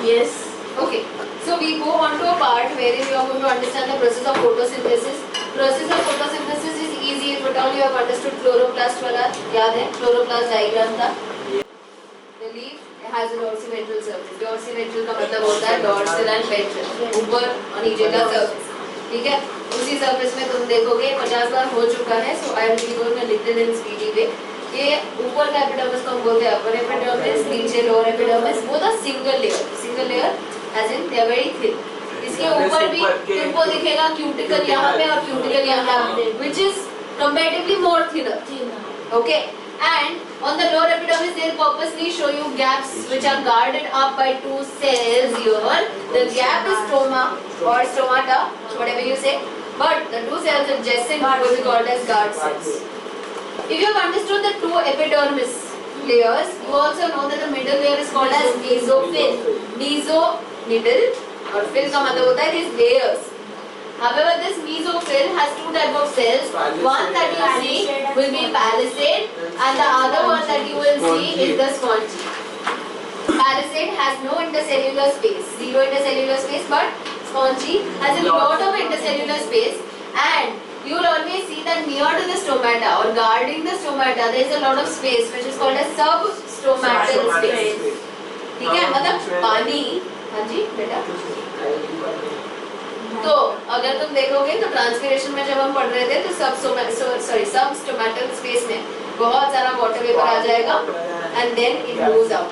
Yes. Okay, so we go on to a part where you are going to understand the process of photosynthesis. Process of photosynthesis is easy if at all you have understood chloroplast वाला याद है chloroplast diagram था. The leaf has a dorsiventral surface. Dorsiventral का मतलब होता है dorsal and ventral, ऊपर और नीचे का surface. ठीक है, उसी surface में तुम देखोगे 50 बार हो चुका है. So I am going to little in speedy way. ये ऊपर का एपिडर्मिस को हम बोलते हैं अपर एपिडर्मिस, नीचे लोअर एपिडर्मिस. वो था single layer as in they are very thin. इसके ऊपर भी तुमको दिखेगा क्यूटिकल यहाँ पे और क्यूटिकल यहाँ पे, which is comparatively more thinner. Okay, and on the lower epidermis they purposely show you gaps which are guarded up by two cells here. The gap is stroma or stomata, whatever you say, but the two cells adjacent will be called as guard cells. If you have understood the two epidermis layers, you also know that the middle layer is called as mesophyll. Meso middle और fill का मतलब होता है these layers. However, this mesophyll has two type of cells. One that you see will be palisade, and the other one that you will see is the spongy. Palisade has no intercellular space, zero intercellular space, but spongy has a lot of intercellular space, and you will always see that near to the stomata or guarding the stomata there is a lot of space which is called as substomatal space. ठीक है, मतलब पानी. हाँ जी बेटा. तो अगर तुम देखोगे तो ट्रांसपिरेशन में जब हम पढ़ रहे थे तो सबस्टोमेटल स्पेस में बहुत सारा वाटर वेपर आ जाएगा and then it moves out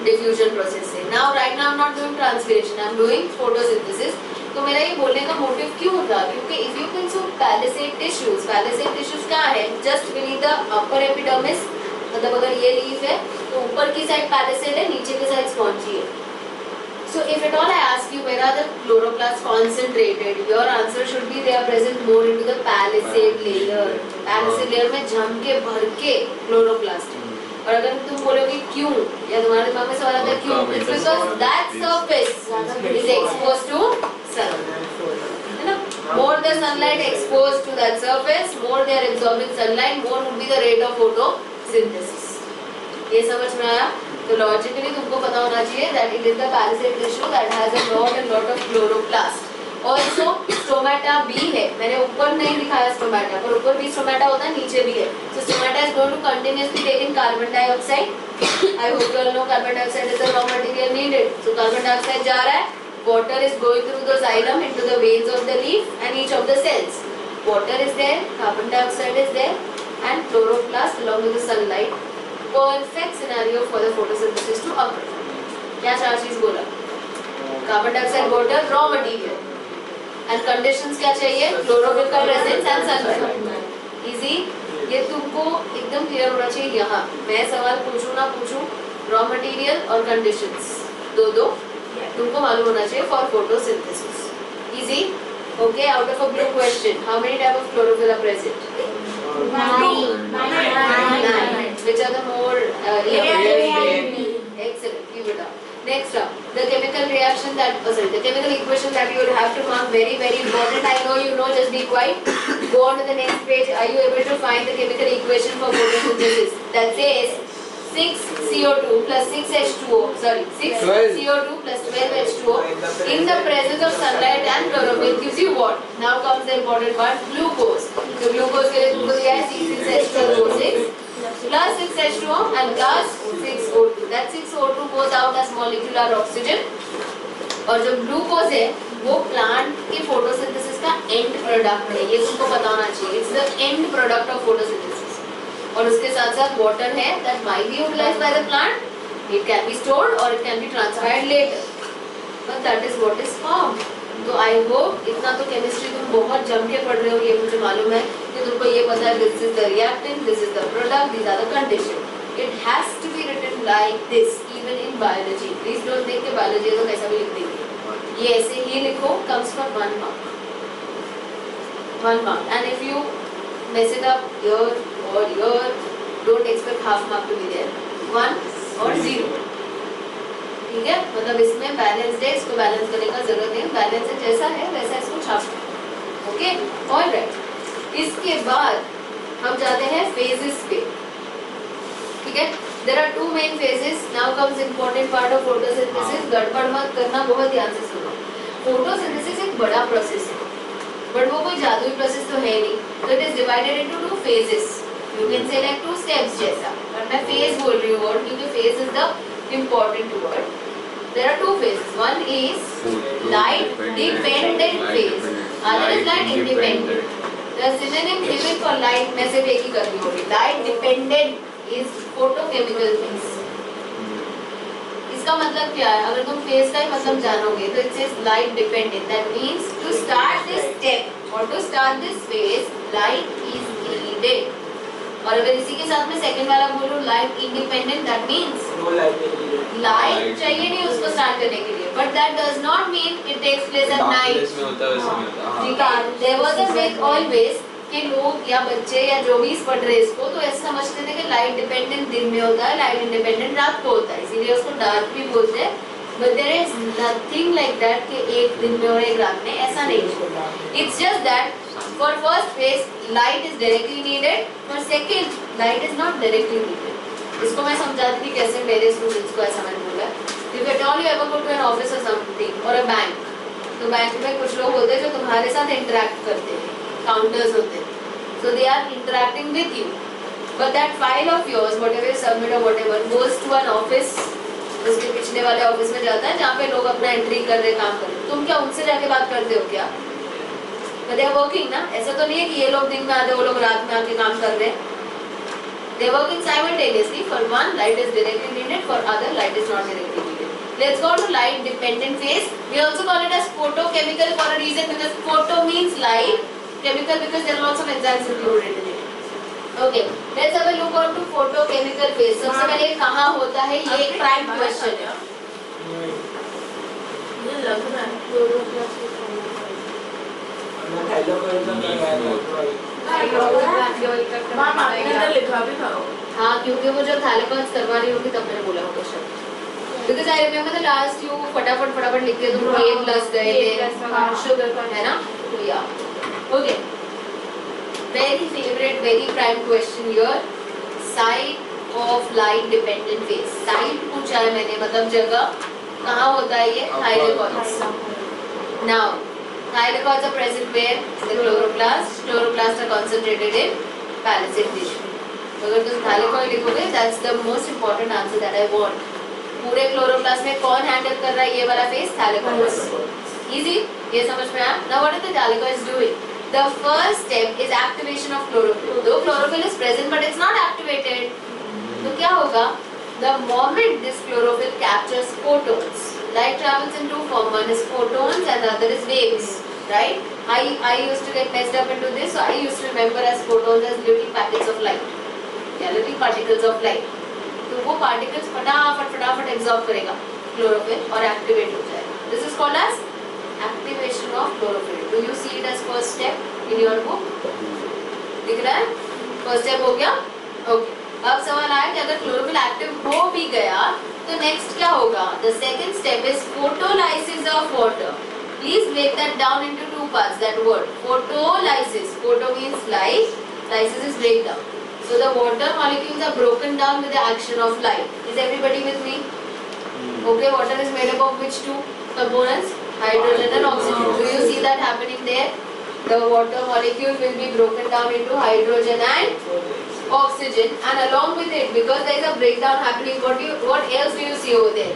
diffusion process से. Now right now I am not doing transpiration, I am doing photosynthesis. तो मेरा ये बोलने का मोटिव क्यों था, क्योंकि if you consume palisade tissues कहाँ है, just beneath the upper epidermis. मतलब अगर ये लीफ है तो ऊपर की साइड पैलिसेड है, नीचे की साइड स्पॉन्जी है. So if at all I ask you where are the chloroplasts concentrated, your answer should be they are present more into the palisade layer. Palisade layer में जम के भर के chloroplast है. और अगर तुम बोलोगे क्यों, या तुम्हारे दिमाग में सवाल आता है क्यों, it's because that surface is exposed to sun. है ना? More the sunlight exposed to that surface, more they are absorbing sunlight, more would be the rate of photosynthesis. ये समझ में आया? तो लॉजिकली तुमको पता होना चाहिए that it is the palisade tissue that has a lot of chloroplast. Also stomata भी है, मैंने ऊपर नहीं दिखाया stomata, पर ऊपर भी stomata होता है, नीचे भी है. So stomata is going to continuously take in carbon dioxide. I hope you all know carbon dioxide is the raw material needed. So carbon dioxide जा रहा है, water is going through the xylem into the veins of the leaf and each of the cells. Water is there, carbon dioxide is there, and chloroplast along with the sunlight. Perfect scenario for the photosynthesis to occur. क्या चार चीज बोला? Carbon dioxide, water, raw material, and conditions क्या चाहिए? Chlorophyll का presence and sunlight. Easy, ये तुमको एकदम क्लियर होना चाहिए. यहाँ मैं सवाल पूछूं ना पूछूं, रॉ मटेरियल और कंडीशंस दो तुमको मालूम होना चाहिए for photosynthesis. Easy. Okay, out of a blue question, how many type of chlorophyll are present? 9. Which are the more excellent. Keep it up. Next up, the chemical reaction that the chemical equation that you will have to mark, very important. I know you know, just be quiet. Go on to the next page. Are you able to find the chemical equation for photosynthesis? That says 6CO2 plus 6H2O. Sorry, 6CO2 plus 12H2O in the presence of sunlight and chlorophyll gives you what? Now comes the important part, glucose. So glucose के लिए तुमको दिया है C6H12O6 plus 6H2O and plus 6O2. That 6O2 goes out as molecular oxygen. और जो glucose है वो plant की फोटोसिंथेसिस का एंड प्रोडक्ट है, ये तुमको पता होना चाहिए. It's the end product of photosynthesis. और उसके साथ साथ वाटर है that might be utilized by the plant. It can be stored or it can be transpired later. But that is what is formed. तो आई होप इतना तो chemistry तुम बहुत जम के पढ़ रहे हो, ये मुझे मालूम है कि तुमको ये पता है this is the reactant, this is the product, these are the condition. It has to be written like this even in biology. Please don't think कि बायोलॉजी तो कैसा भी लिख देंगे. ये ऐसे ही लिखो, comes for 1 mark. 1 mark. And if you mess it up here or here, don't expect half mark to be there. 1 or 0. ठीक है, मतलब इसमें बैलेंस है, इसको बैलेंस करने का जरूरत है. बैलेंस जैसा है वैसा इसको छापना. Okay, alright. इसके बाद हम जाते हैं फेजेस पे. ठीक है, there are 2 main phases. Now comes important part of photosynthesis. गड़बड़ मत करना, बहुत ध्यान से सुनो। फोटोसिंथेसिस एक बड़ा प्रोसेस है, बट वो कोई जादुई प्रोसेस तो है नहीं। तो it is divided into 2 phases, you can say like 2 steps जैसा, पर मैं फेज बोल रही हूँ वर्ड क्योंकि phase is the important word. There are 2 phases. One is light dependent phase, other is light independent. The synonym given for light में से एक ही करनी होगी। Light dependent is photochemical phase. इसका मतलब क्या है? अगर तुम phase का ही मतलब जानोगे तो it says light dependent. That means to start this step or to start this phase, light is needed. और अगर इसी के साथ में सेकंड वाला बोलूं light independent, that means light चाहिए नहीं उसको स्टार्ट करने के लिए, but that does not mean it takes place at night. ठीक है, there was a myth always कि लोग या बच्चे या जो भी पढ़ रहे इसको तो ऐसा समझते थे कि लाइट डिपेंडेंट दिन में होता है, लाइट इंडिपेंडेंट रात को होता है, इसीलिए उसको डार्क भी बोलते हैं। But there is nothing like that कि एक दिन में और एक रात में, ऐसा नहीं है। It's just that for first phase light is directly needed, for second light is not directly needed। इसको मैं समझाती थी कैसे मेरे स्टूडेंट्स को, ऐसा मैंने बोला। If at all you ever go to an office or something or a bank, तो बैंक में कुछ लोग होते हैं जो तुम्हारे साथ इंटरेक्ट करते हैं, काउंटर्स होते हैं, so they are interacting with you, but that file of yours whatever you submit or whatever goes to an office, उसके पिछले वाले ऑफिस में जाता है जहाँ पे लोग अपना एंट्री कर रहे, काम कर रहे। तुम क्या उनसे जाके बात करते हो क्या? They are working ना, ऐसा तो नहीं है कि ये लोग दिन में आते वो लोग रात में आके काम कर रहे हैं। They are working simultaneously. For one, light is directly needed. For other, light is not directly needed. Let's go to light dependent phase. We also call it as photochemical for a reason, because photo means light, chemical because there are lots of enzymes included in it. Okay, let's have a look on to photochemical phase. सबसे पहले कहाँ होता है, ये एक prime question है। ये लग रहा है लिखा भी था। हाँ, क्योंकि वो जब थैलेकॉन्स करवा रही होगी तब मैंने बोला वो question, because I remember the last you फटाफट लिख के तुम A प्लस गए थे, शुगर है ना, तो या okay. Very favourite, very prime question here, site of light dependent phase. Site पूछा है मैंने, मतलब जगह, कहाँ होता है ये? Thylakoids. Now thylakoids are present where? The chloroplast. Chloroplasts are concentrated in palisade tissue. तो अगर तुम thylakoid लिखोगे, that's the most important answer that I want. पूरे chloroplast में कौन हैंडल कर रहा है ये वाला फेज? thylakoids. Easy? ये समझ में आया? Now what are the thylakoids doing? The first step is activation of chlorophyll. Though chlorophyll is present but it's not activated. तो क्या होगा? The moment this chlorophyll captures photons, light travels in two forms. One is photons and the other is waves, right? I used to get messed up into this, so I used to remember as photons as little packets of light, yeah, little particles of light. तो वो particles फटाफट absorb करेगा chlorophyll और activate हो जाएगा. This is called as activation of chlorophyll. Do you see it as first step in your book? दिख रहा है? First step हो गया? Okay. अब सवाल आया कि अगर क्लोरोफिल एक्टिव हो भी गया तो नेक्स्ट क्या होगा? The second step is photolysis of water. Please break that down into two parts, that word photolysis. Photo means light, lysis is break down. So the water molecules are broken down with the action of light. Is everybody with me? Okay, water is made up of which two components? Hydrogen and oxygen. Do you see that happening there? The water molecule will be broken down into hydrogen and oxygen, and along with it, because there is a breakdown happening, what else do you see over there?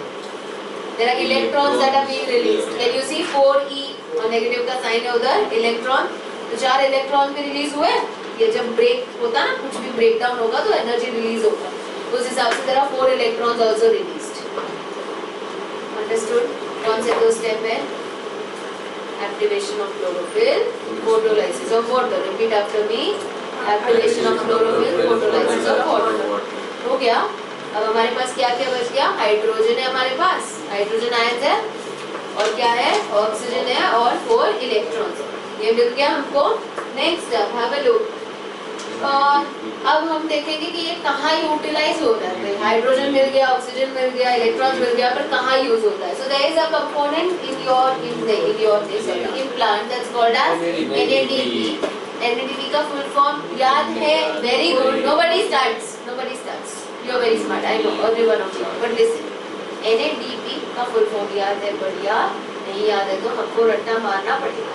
There are electrons that are being released. Can you see 4e और negative का sign है उधर, electron. तो 4 electron भी release हुए. ये जब break होता ना, कुछ भी ब्रेक डाउन होगा तो एनर्जी रिलीज होगा. उस हिसाब से there are 4 electrons also released. Understood? कौन से दो स्टेप है? Activation of chlorophyll, photolysis of water. Repeat after me. Activation of chlorophyll, photolysis of water. हो गया. अब हमारे पास क्या क्या बच गया? हाइड्रोजन है हमारे पास, हाइड्रोजन आयंस है, और क्या है? ऑक्सीजन है, और 4 इलेक्ट्रॉन्स. ये मिल गया हमको. Next have a look. अब हम देखेंगे कि ये कहाँ यूटिलाइज हो रहा है. हाइड्रोजन मिल गया, ऑक्सीजन मिल गया, इलेक्ट्रॉन्स मिल गया, पर कहाँ यूज होता है? So there is a component in your plant that's called as NADP. NADP का फुल फॉर्म याद है? Very good. Nobody starts. You are very smart, I know, every one of you. But listen, NADP का full form याद है? बढ़िया, नहीं याद है तो हमको रट्टा मारना पड़ेगा।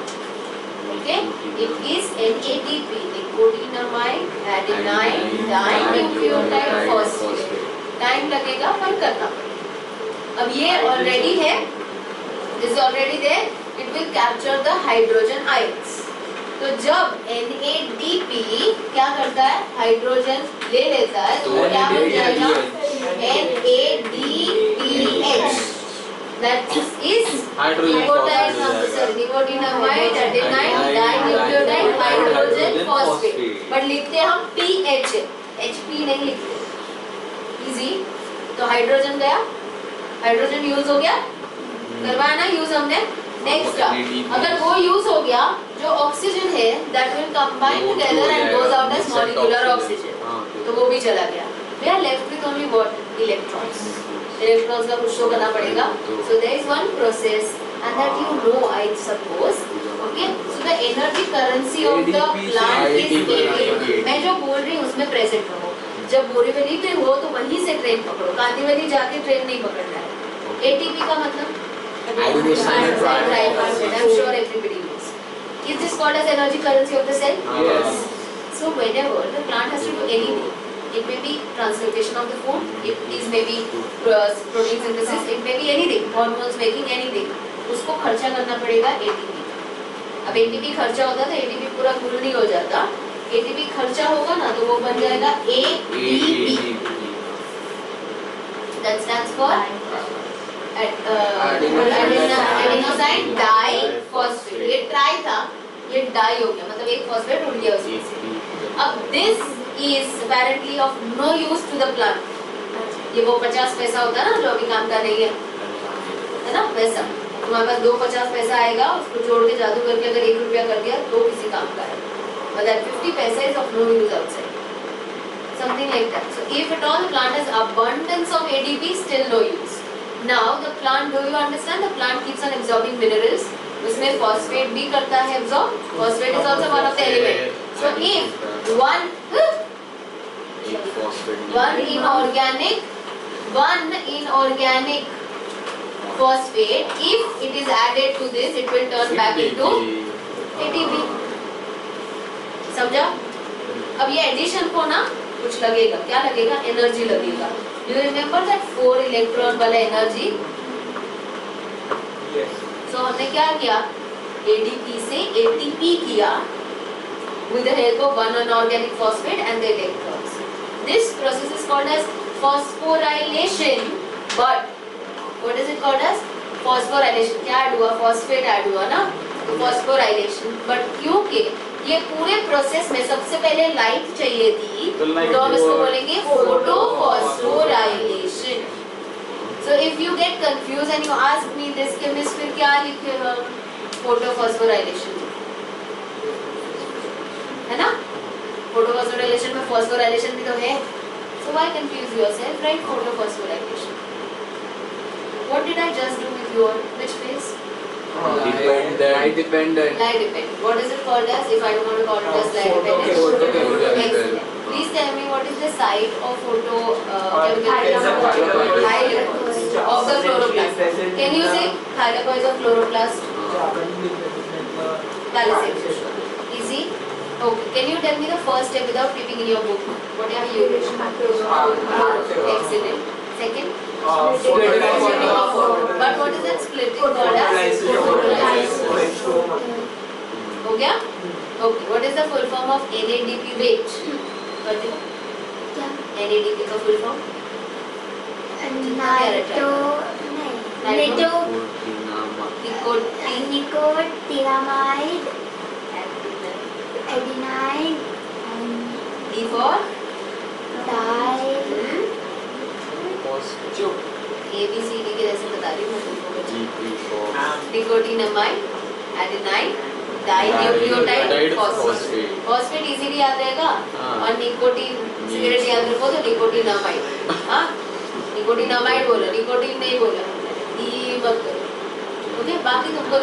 Okay, it is NADP, nicotinamide adenine dinucleotide phosphate. Time लगेगा पर करना पड़ेगा। अब ये ऑलरेडी है, this is already there, it will capture the hydrogen ions. तो जब NADP क्या करता है, हाइड्रोजन ले लेता है, तो वो क्या बन जाएगा, NADPH, that is nicotinamide adenine dinucleotide hydrogen phosphate, but लिखते हम PH, HP नहीं लिखते, इजी। तो हाइड्रोजन गया, हाइड्रोजन यूज हो गया, करवाया ना यूज हमने। नेक्स्ट, अगर वो यूज हो गया, जो ऑक्सीजन है that will combine together and goes out as molecular oxygen, तो वो भी चला गया। We are left with only what, electrons. Electrons का कुछ तो करना पड़ेगा। So there is one process and that you know, I suppose. Okay, so the energy currency of the plant is ATP। मैं जो बोल रही हूं उसमें प्रेजेंट रहो। जब बोरीवली पे हो तो वहीं से ट्रेन पकड़ो, कांदीवली जाके ट्रेन नहीं पकड़ना है। ATP का मतलब I'm sure everybody knows. Is this called as energy currency of the cell? Yes. So whenever the plant has to do anything, it may be translocation of the food, it is maybe protein synthesis, it may be anything, hormones making anything. उसको खर्चा करना पड़ेगा ATP का। अब ATP खर्चा होता है तो ATP पूरा गुल नहीं हो जाता। ATP खर्चा होगा ना तो वो बन जाएगा ADP. That stands for adenosine diphosphate. ये ट्राई था, ये डाई हो गया, मतलब एक फॉस्फेट उड़ गया उसमें से। अब this is apparently of no use to the plant. ये वो 50 पैसा होता है ना जो अभी काम का नहीं है ना, वैसा तुम्हारे पास 2 पैसा आएगा, उसको जोड़ के जादू करके अगर 1 रुपया कर दिया तो किसी काम का है, मतलब 50 पैसा is of no use outside, something like that. So if at all the plant has abundance of ADP, still no use. Now the plant, do you understand? The plant keeps on absorbing minerals. उसमें phosphate भी करता है absorb. Phosphate is also one of the element. So if one inorganic phosphate, if it is added to this, it will turn back into ATP. समझा? अब ये addition को ना कुछ लगेगा, क्या लगेगा, एनर्जी लगेगा। You remember that 4 इलेक्ट्रॉन वाला एनर्जी? Yes. So हमने क्या किया, ADP से ATP किया with the help of one inorganic phosphate and the electrons. This process is called as phosphorylation. But what is it called as? Phosphorylation. क्या add हुआ, phosphate add हुआ ना, तो phosphorylation. But क्योंकि ये पूरे प्रोसेस में सबसे पहले लाइट चाहिए थी, तो हम इसको बोलेंगे photophosphorilation. So if you get confused and you ask me this chemist फिर क्या लिखेगा, photophosphorilation, है ना? photophosphorilation में phosphorylation भी तो है, so why confuse yourself? Write photophosphorilation. What did I just do with your which phase? Light dependent. Light dependent. What is it called as? If I don't want to call it as light dependent. Excellent. Please tell me what is the site of thylakoids of the chloroplast. Can you say thylakoids of chloroplast? Easy. Okay. Can you tell me the first step without keeping in your book? What are you? Excellent. Second. Splitting. But what is that splitting called as? हो गया? Okay. What is the full form of NADP? Wait. NADP का full form? Nicotinamide, adenine, D for ABCD के जैसे बता रही हूँ तुमको बच्चे। Nicotinamide, adenine, dinucleotide phosphate. Phosphate easily याद रहेगा, और निकोटीन सिगरेट याद रखो तो निकोटीनामाइड। हाँ, निकोटीनामाइड बोलो, निकोटीन नहीं बोला, ई मत करो। ओके, बाकी तुमको